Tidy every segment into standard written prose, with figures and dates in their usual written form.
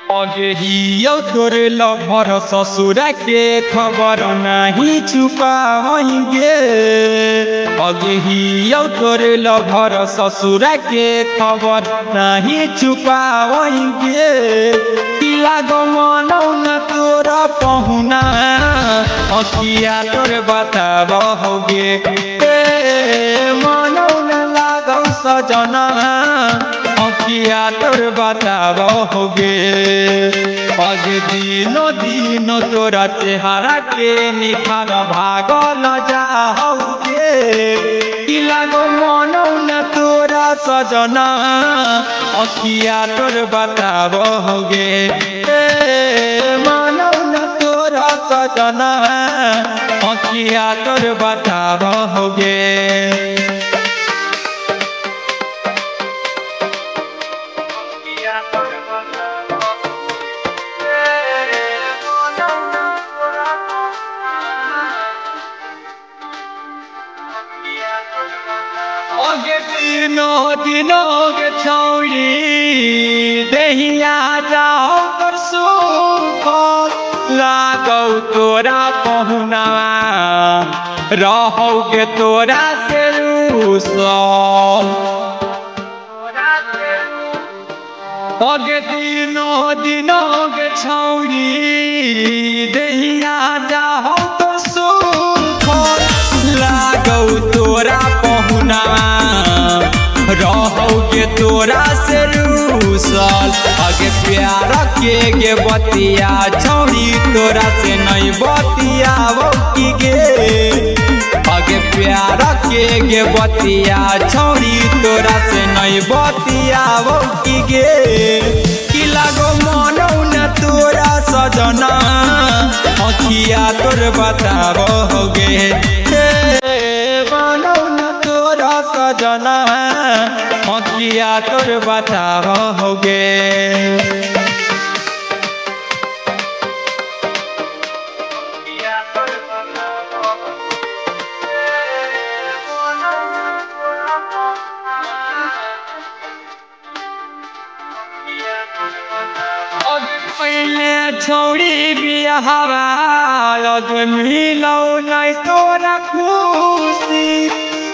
अगेहियो तोरे लभर ससुर के खबर नहीं छुपाएंगे। अगेहियो तोरे लभर ससुर के खबर नहीं छुपाएंगे। लागो मनो न तोरा पहुना अखिया तोर बताबोगे। मनो न लागो सजना अखिया तोर बताबोगे। आज दिनो दिनो तोरा चेहरा के निखार भागल जाओगे। लागो मनो न तोरा सजना अखिया तोर बताबोगे। मनो न तोरा सजना अखिया तोर बताबोगे। दिनों के छौरी दहिया जाओ कर सुख लागो तोरा पहुना रहोगे तोरा से रूसल। अगे दिनों के छौरी दहिया जाओ कर सुख लागो तोरा पहुना रहोगे तोरा से रूसल। आगे प्यार के बतिया छौरी तोरा से नहीं बतियाबो की गे। आगे प्यार के बतिया छौरी तोरा से नहीं बतियाबो की गे। कि लागो मनो न तोरा सजना अखिया तोर बताबोगे। मनो न तोरा सजना अखिया तोर बताबोगे। पहले छौरी बियाहवा मिलो नहीं तोरा खुशी।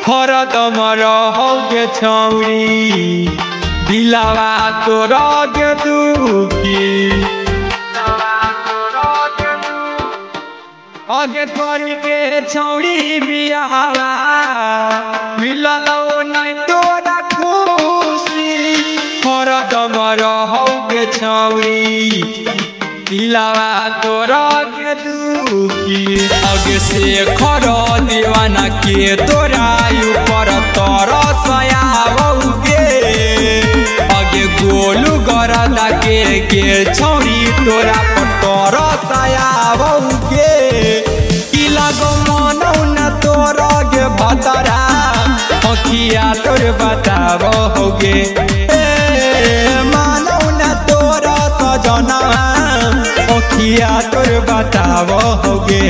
हरदम रहोगे छौरी दिलावा तोरा के दुखी। आगे तोरी के छौरी बियाहवा मिलो नहीं तोरा खुशी। हरदम रहोगे छौरी दिलावा तोरा के दुखी। आगे से खरो दीवाना के तोरा ऊपर तरस आओगे। आगे गोलू गरदा के छौरी तोरा पर तरस आओगे। कि लागो मनो न तोरा के भतरा अखिया तोर बताबोगे। मानो न तोरा सजना अखिया तोर बताबोगे।